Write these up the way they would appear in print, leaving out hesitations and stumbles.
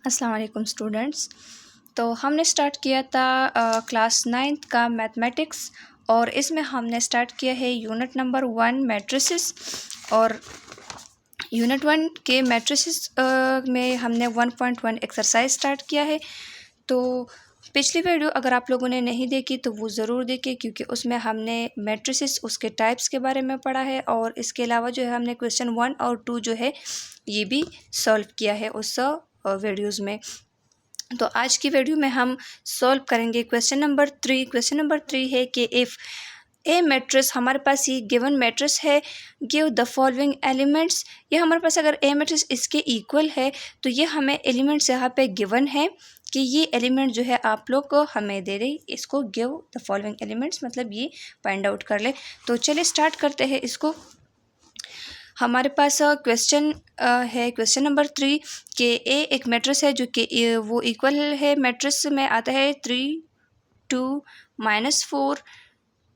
अस्सलाम वालेकुम स्टूडेंट्स। तो हमने स्टार्ट किया था क्लास 9th का मैथमेटिक्स, और इसमें हमने स्टार्ट किया है यूनिट नंबर 1 मैट्रिसेस। और यूनिट 1 के मैट्रिसेस में हमने 1.1 एक्सरसाइज स्टार्ट किया है। तो पिछली वीडियो अगर आप लोगों ने नहीं देखी तो वो ज़रूर देखें, क्योंकि उसमें हमने मैट्रिसेस उसके टाइप्स के बारे में पढ़ा है, और इसके अलावा जो है हमने क्वेश्चन 1 और 2 जो है ये भी सॉल्व किया है उस वीडियोज़ में। तो आज की वीडियो में हम सॉल्व करेंगे क्वेश्चन नंबर 3। क्वेश्चन नंबर 3 है कि इफ़ ए मैट्रिक्स, हमारे पास ये गिवन मैट्रिक्स है, गिव द फॉलोइंग एलिमेंट्स। ये हमारे पास अगर ए मैट्रिक्स इसके इक्वल है तो ये हमें एलिमेंट्स यहाँ पे गिवन है कि ये एलिमेंट जो है आप लोग को हमें दे दे, इसको गिव द फॉलोइंग एलिमेंट्स मतलब ये फाइंड आउट कर ले। तो चलिए स्टार्ट करते हैं इसको। हमारे पास क्वेश्चन है क्वेश्चन नंबर 3 कि ए एक मैट्रिक्स है जो कि वो इक्वल है, मैट्रिक्स में आता है 3 2 -4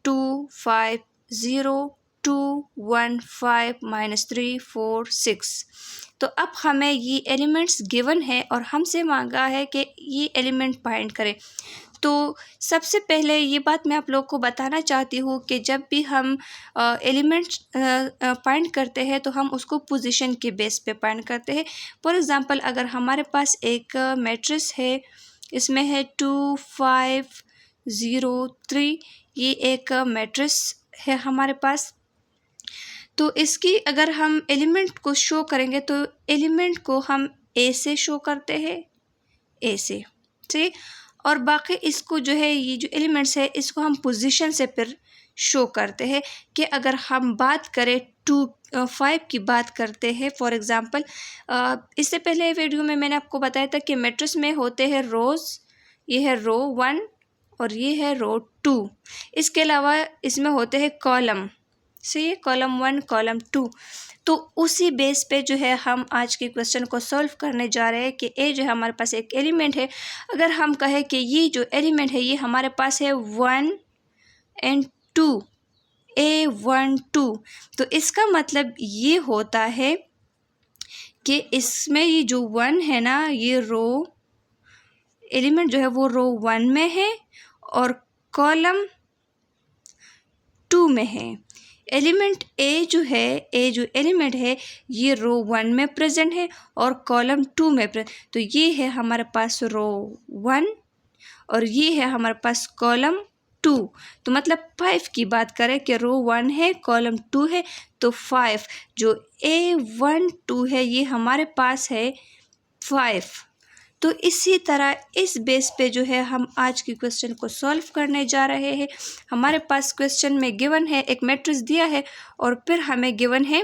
2 5 0 2 1 5 -3 4 6। तो अब हमें ये एलिमेंट्स गिवन है और हमसे मांगा है कि ये एलिमेंट फाइंड करें। तो सबसे पहले ये बात मैं आप लोग को बताना चाहती हूँ कि जब भी हम एलिमेंट्स फाइंड करते हैं तो हम उसको पोजीशन के बेस पे फाइंड करते हैं। फॉर एग्ज़ाम्पल, अगर हमारे पास एक मैट्रिक्स है, इसमें है 2 5 0 3, ये एक मैट्रिक्स है हमारे पास। तो इसकी अगर हम एलिमेंट को शो करेंगे तो एलिमेंट को हम ए से शो करते हैं, ए से, ठीक। और बाकी इसको जो है ये जो एलिमेंट्स है इसको हम पोजीशन से फिर शो करते हैं। कि अगर हम बात करें 2 5 की बात करते हैं, फॉर एग्ज़ाम्पल इससे पहले वीडियो में मैंने आपको बताया था कि मैट्रिक्स में होते हैं रोज़, ये है रो 1 और ये है रो 2। इसके अलावा इसमें होते हैं कॉलम, सही है, कॉलम 1 कॉलम 2। तो उसी बेस पे जो है हम आज के क्वेश्चन को सॉल्व करने जा रहे हैं कि ए जो है हमारे पास एक एलिमेंट है। अगर हम कहें कि ये जो एलिमेंट है ये हमारे पास है 1 एंड 2, ए 1 2, तो इसका मतलब ये होता है कि इसमें ये जो 1 है ना, ये रो एलिमेंट जो है वो रो 1 में है और कॉलम 2 में है। एलिमेंट ए जो है, ए जो एलिमेंट है ये रो 1 में प्रेजेंट है और कॉलम 2 में प्रेजेंट। तो ये है हमारे पास रो 1 और ये है हमारे पास कॉलम 2। तो मतलब 5 की बात करें कि रो 1 है कॉलम 2 है, तो 5 जो A1 2 है ये हमारे पास है 5। तो इसी तरह इस बेस पे जो है हम आज के क्वेश्चन को सॉल्व करने जा रहे हैं। हमारे पास क्वेश्चन में गिवन है, एक मैट्रिक्स दिया है और फिर हमें गिवन है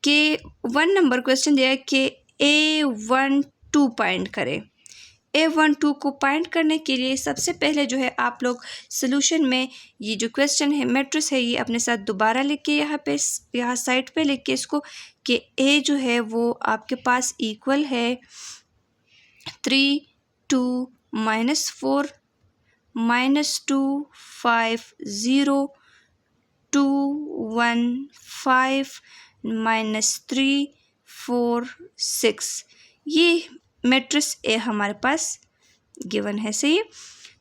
कि 1 नंबर क्वेश्चन दिया है कि A1 2 फाइंड करें। A1 2 को फाइंड करने के लिए सबसे पहले जो है आप लोग सॉल्यूशन में ये जो क्वेश्चन है मैट्रिक्स है ये अपने साथ दोबारा लिख के यहाँ साइड पे लिख के इसको कि A जो है वो आपके पास इक्वल है 3 2 -4 -2 5 0 2 1 5 -3 4 6। ये मैट्रिक्स ए हमारे पास गिवन है, सही है।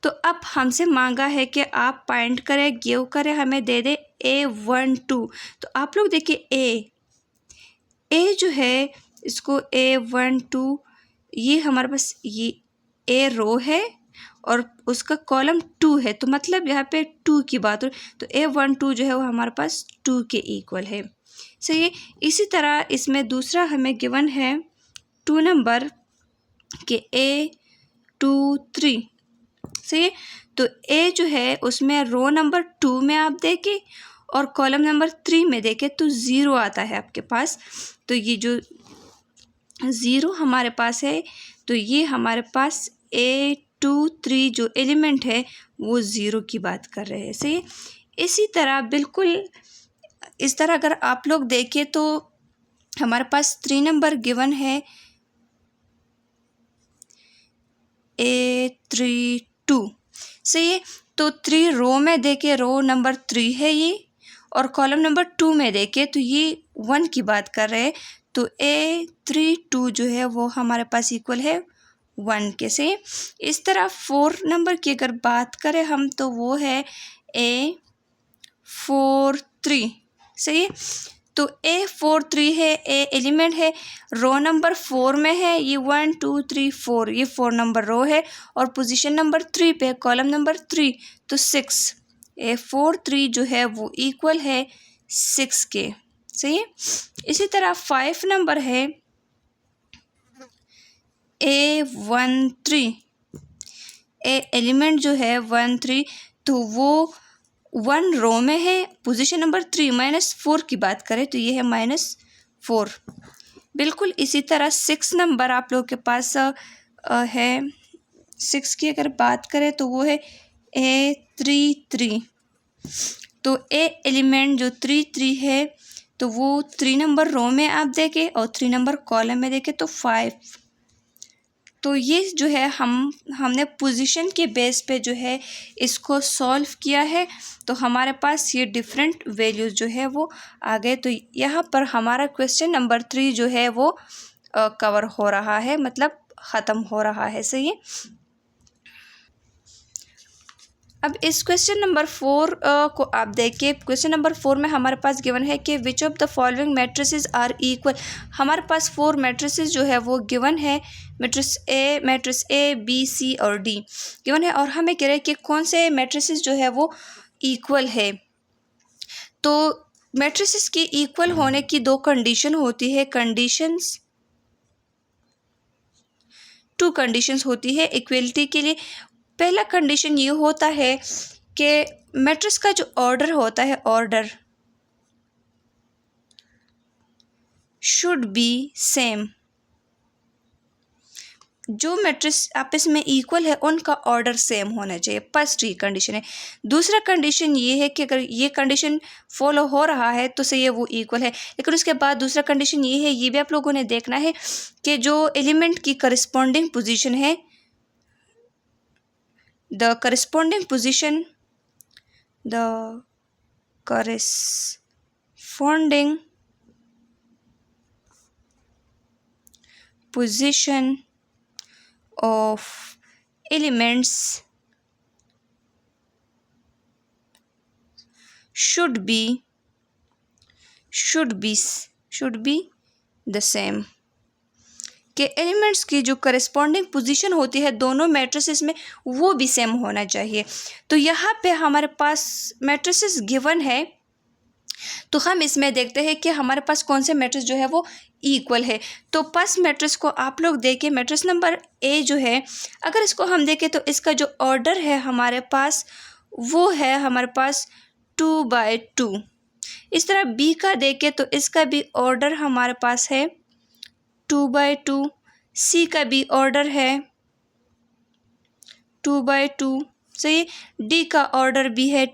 तो अब हमसे मांगा है कि आप फाइंड करें, गिव करें, हमें दे दे A1 2। तो आप लोग देखिए ए जो है इसको A1 2, ये हमारे पास ये ए रो है और उसका कॉलम 2 है, तो मतलब यहाँ पे 2 की बात हो, तो A1 2 जो है वो हमारे पास 2 के इक्वल है, सही है। इसी तरह इसमें दूसरा हमें गिवन है 2 नंबर कि A2 3, सही है। तो ए जो है उसमें रो नंबर 2 में आप देखें और कॉलम नंबर 3 में देखें तो 0 आता है आपके पास। तो ये जो 0 हमारे पास है, तो ये हमारे पास A2 3 जो एलिमेंट है वो 0 की बात कर रहे हैं, सही। इसी तरह बिल्कुल इस तरह अगर आप लोग देखें तो हमारे पास 3 नंबर गिवन है A3 2, सही है। तो 3 रो में देखें, रो नंबर 3 है ये, और कॉलम नंबर 2 में देखें तो ये 1 की बात कर रहे हैं, तो A32 जो है वो हमारे पास इक्वल है 1 के। से इस तरह 4 नंबर की अगर बात करें हम तो वो है A43। सही है, तो A43 है, ए एलिमेंट है, रो नंबर 4 में है, ये 1 2 3 4, ये 4 नंबर रो है और पोजीशन नंबर 3 पे कॉलम नंबर 3, तो 6। A43 जो है वो इक्वल है 6 के। सही है, इसी तरह 5 नंबर है A13, ए एलिमेंट जो है 13, तो वो 1 रो में है, पोजीशन नंबर 3 -4 की बात करें तो ये है -4। बिल्कुल इसी तरह 6 नंबर आप लोगों के पास है। 6 की अगर बात करें तो वो है A33, तो ए एलिमेंट जो 3 है तो वो 3 नंबर रो में आप देखें और 3 नंबर कॉलम में देखें तो 5। तो ये जो है हमने पोजीशन के बेस पे जो है इसको सॉल्व किया है, तो हमारे पास ये डिफरेंट वैल्यूज़ जो है वो आ गए। तो यहाँ पर हमारा क्वेश्चन नंबर 3 जो है वो कवर हो रहा है, मतलब ख़त्म हो रहा है। सही है, अब इस क्वेश्चन नंबर 4 को आप देखिए। क्वेश्चन नंबर 4 में हमारे पास गिवन है कि which of the following matrices are equal. हमारे पास 4 मैट्रिसेस जो है वो गिवन है, मैट्रिक्स ए बी सी और डी गिवन है, और हमें कह रहे हैं कि कौन से मैट्रिसेस जो है वो इक्वल है। तो मैट्रिसेस के इक्वल होने की 2 कंडीशन होती है, टू कंडीशंस होती है इक्वलिटी के लिए। पहला कंडीशन ये होता है कि मैट्रिक्स का जो ऑर्डर होता है, ऑर्डर शुड बी सेम। जो मैट्रिक्स आपस में इक्वल है उनका ऑर्डर सेम होना चाहिए, फर्स्ट ये कंडीशन है। दूसरा कंडीशन ये है कि अगर ये कंडीशन फॉलो हो रहा है तो सही है, वो इक्वल है। लेकिन उसके बाद दूसरा कंडीशन ये है, ये भी आप लोगों ने देखना है कि जो एलिमेंट की करस्पॉन्डिंग पोजीशन है, the corresponding position of elements should be the same। कि एलिमेंट्स की जो करस्पॉन्डिंग पोजीशन होती है दोनों मैट्रिसेस में वो भी सेम होना चाहिए। तो यहाँ पे हमारे पास मैट्रिसेस गिवन है, तो हम इसमें देखते हैं कि हमारे पास कौन से मैट्रिक्स जो है वो इक्वल है। तो फर्स्ट मैट्रिक्स को आप लोग देखें, मैट्रिक्स नंबर ए जो है, अगर इसको हम देखें तो इसका जो ऑर्डर है हमारे पास वो है हमारे पास 2/2। इस तरह बी का देखें तो इसका भी ऑर्डर हमारे पास है 2/2। सी का भी ऑर्डर है 2/2। सही, डी का ऑर्डर भी है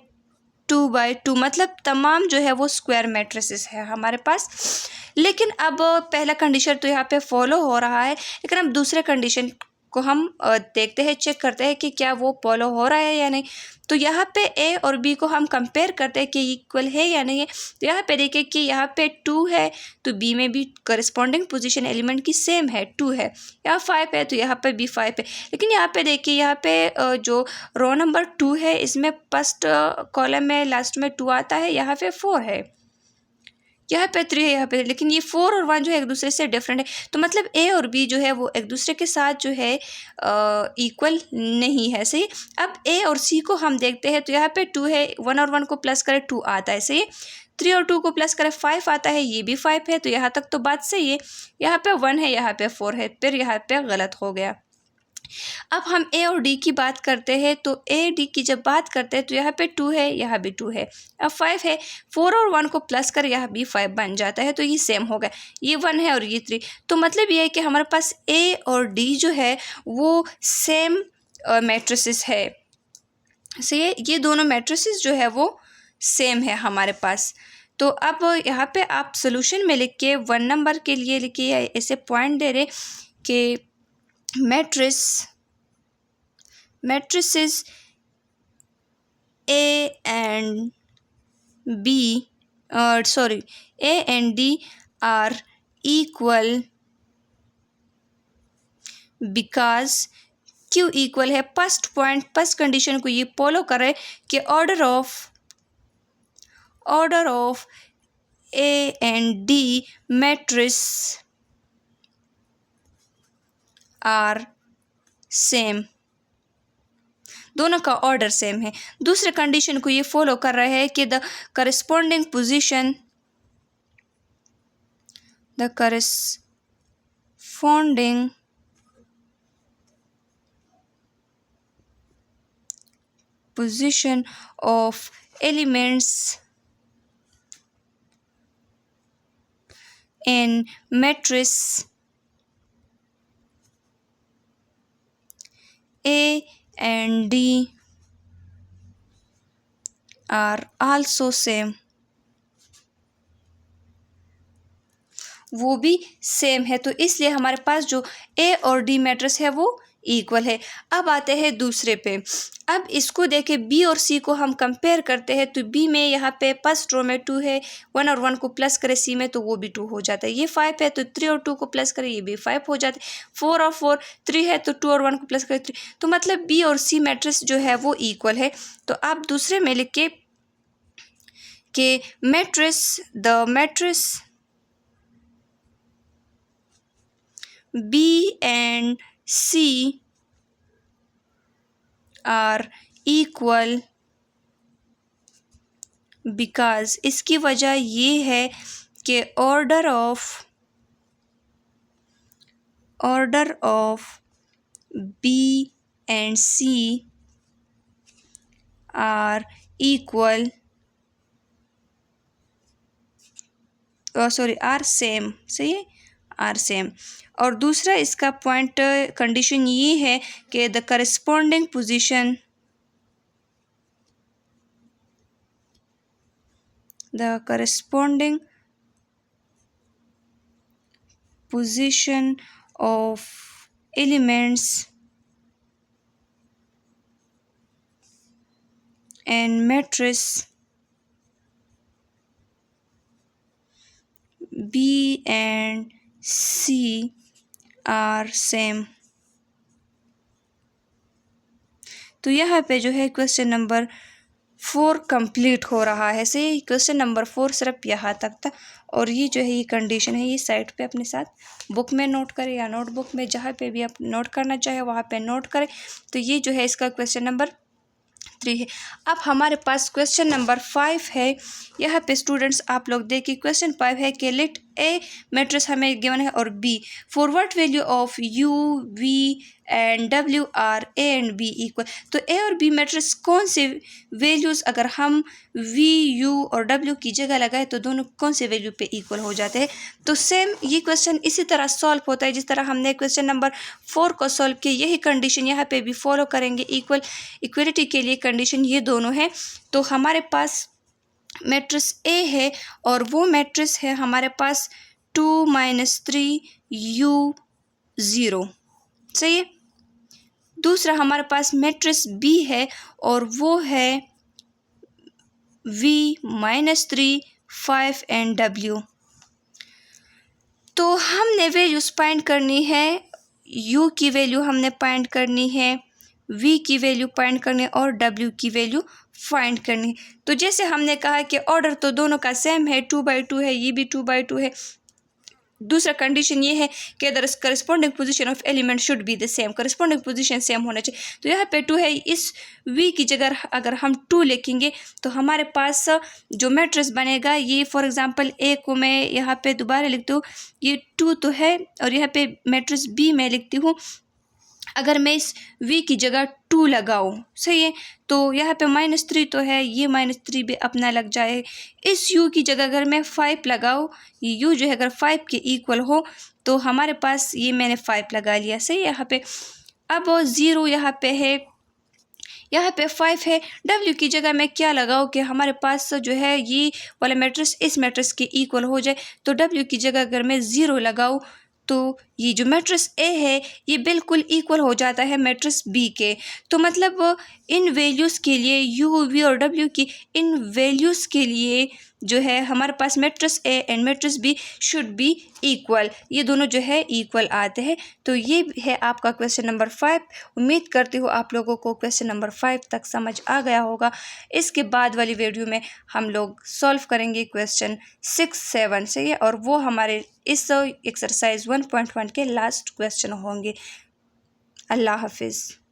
2/2, मतलब तमाम जो है वो स्क्वायर मैट्रिसेस है हमारे पास। लेकिन अब पहला कंडीशन तो यहाँ पे फॉलो हो रहा है, लेकिन अब दूसरे कंडीशन को हम देखते हैं, चेक करते हैं कि क्या वो फॉलो हो रहा है या नहीं। तो यहाँ पे ए और बी को हम कंपेयर करते हैं कि इक्वल है या नहीं है। तो यहाँ पे देखिए कि यहाँ पे 2 है तो बी में भी करस्पॉन्डिंग पोजीशन एलिमेंट की सेम है, 2 है। यहाँ 5 है तो यहाँ पे भी 5 है। लेकिन यहाँ पे देखिए, यहाँ पे जो रो नंबर 2 है इसमें फर्स्ट कॉलम में लास्ट में 2 आता है, यहाँ पे 4 है, यहाँ पे 3 है, यहाँ पे, लेकिन ये 4 और 1 जो है एक दूसरे से डिफरेंट है। तो मतलब ए और बी जो है वो एक दूसरे के साथ जो है इक्वल नहीं है। सही, अब ए और सी को हम देखते हैं तो यहाँ पे 2 है, 1 और 1 को प्लस करें 2 आता है। सही, 3 और 2 को प्लस करें 5 आता है, ये भी 5 है। तो यहाँ तक तो बात सही है। यहाँ पे 1 है, यहाँ पे 4 है, फिर यहाँ पे गलत हो गया। अब हम ए और डी की बात करते हैं, तो ए डी की जब बात करते हैं तो यहाँ पे 2 है, यहाँ भी 2 है, अब 5 है, 4 और 1 को प्लस कर यहाँ भी 5 बन जाता है। तो ये सेम हो गया, ये 1 है और ये 3। तो मतलब ये है कि हमारे पास ए और डी जो है वो सेम मैट्रिसेस है। सही है, ये दोनों मैट्रिसेस जो है वो सेम है हमारे पास। तो अब यहाँ पे आप सोल्यूशन में लिख के 1 नंबर के लिए लिखिए, ऐसे पॉइंट दे रहे कि matrices A and D are equal because Q equal है फर्स्ट पॉइंट, फर्स्ट कंडीशन को ये फॉलो करे कि order of A and D matrix are same, दोनों का ऑर्डर सेम है। दूसरे कंडीशन को ये फॉलो कर रहे हैं कि the corresponding position of elements in matrix A and D are also same, वो भी सेम है। तो इसलिए हमारे पास जो ए और डी मैट्रिक्स है वो इक्वल है। अब आते हैं दूसरे पे। अब इसको देखे बी और सी को हम कंपेयर करते हैं तो बी में यहाँ पे फर्स्ट रो में 2 है, 1 और 1 को प्लस करें सी में तो वो भी 2 हो जाता है। ये 5 है तो 3 और 2 को प्लस करें ये भी 5 हो जाता है। 4 और 4 3 है तो 2 और 1 को प्लस करें 3, तो मतलब बी और सी मैट्रिक्स जो है वो इक्वल है। तो आप दूसरे में लिख के matrix B and C are equal because इसकी वजह ये है कि order of B and C are equal, are same, सही है, आर सेम। और दूसरा इसका पॉइंट कंडीशन ये है कि the corresponding position of elements and matrix B and C are same. तो यहाँ पे जो है क्वेश्चन नंबर 4 कंप्लीट हो रहा है। सही, क्वेश्चन नंबर 4 सिर्फ यहाँ तक था। और ये जो है ये कंडीशन है, ये साइड पे अपने साथ बुक में नोट करें या नोटबुक में, जहाँ पे भी आप नोट करना चाहे वहाँ पे नोट करें। तो ये जो है इसका क्वेश्चन नंबर 3 है। अब हमारे पास क्वेश्चन नंबर 5 है। यहाँ पे स्टूडेंट्स आप लोग देखिए क्वेश्चन 5 है कि लेट ए मैट्रिक्स हमें गिवन है और B for what value of U V and W are A and B equal. तो ए और बी मैट्रिक्स कौन से वैल्यूज़ अगर हम वी यू और डब्ल्यू की जगह लगाए तो दोनों कौन से वैल्यू पे इक्वल हो जाते हैं। तो सेम ये क्वेश्चन इसी तरह सॉल्व होता है जिस तरह हमने क्वेश्चन नंबर 4 को सॉल्व किया। यही कंडीशन यहाँ पे भी फॉलो करेंगे। इक्वलिटी के लिए कंडीशन ये दोनों है। तो हमारे पास मैट्रिक्स ए है और वो मैट्रिक्स है हमारे पास 2 - 3 u 0, सही है। दूसरा हमारे पास मैट्रिक्स बी है और वो है v - 3 5 एंड w। तो हमने वैल्यूज फाइंड करनी है, u की वैल्यू हमने फाइंड करनी है, v की वैल्यू फाइंड करनी है और w की वैल्यू फाइंड करनी है। तो जैसे हमने कहा कि ऑर्डर तो दोनों का सेम है, 2/2 है, ये भी 2/2 है। दूसरा कंडीशन ये है कि the corresponding position of element should be the same, corresponding position same होना चाहिए। तो यहाँ पे 2 है, इस v की जगह अगर हम 2 लिखेंगे तो हमारे पास जो मैट्रिक्स बनेगा ये फॉर एग्जांपल a को मैं यहाँ पे दोबारा लिखती हूँ, ये 2 तो है और यहाँ पे मैट्रिक्स b मैं लिखती हूँ। अगर मैं इस v की जगह 2 लगाऊँ, सही है, तो यहाँ पे -3 तो है, ये -3 भी अपना लग जाए। इस u की जगह अगर मैं 5 लगाऊँ, ये u जो है अगर 5 के इक्वल हो तो हमारे पास ये मैंने 5 लगा लिया, सही है। यहाँ पे अब 0 यहाँ पे है, यहाँ पे 5 है। w की जगह मैं क्या लगाऊँ कि हमारे पास जो है ये वाला मैट्रिक्स इस मैट्रिक्स के इक्वल हो जाए। तो w की जगह अगर मैं 0 लगाऊँ तो ये जो मैट्रिक्स ए है ये बिल्कुल इक्वल हो जाता है मैट्रिक्स बी के। तो मतलब इन वैल्यूज़ के लिए u v और w की इन वैल्यूज़ के लिए जो है हमारे पास matrix A and matrix B should be equal, ये दोनों जो है इक्वल आते हैं। तो ये है आपका क्वेश्चन नंबर 5। उम्मीद करती हूँ आप लोगों को क्वेश्चन नंबर 5 तक समझ आ गया होगा। इसके बाद वाली वीडियो में हम लोग सॉल्व करेंगे क्वेश्चन 6, 7 से, और वो हमारे इस एक्सरसाइज 1.1 के लास्ट क्वेश्चन होंगे। अल्लाह हाफिज़।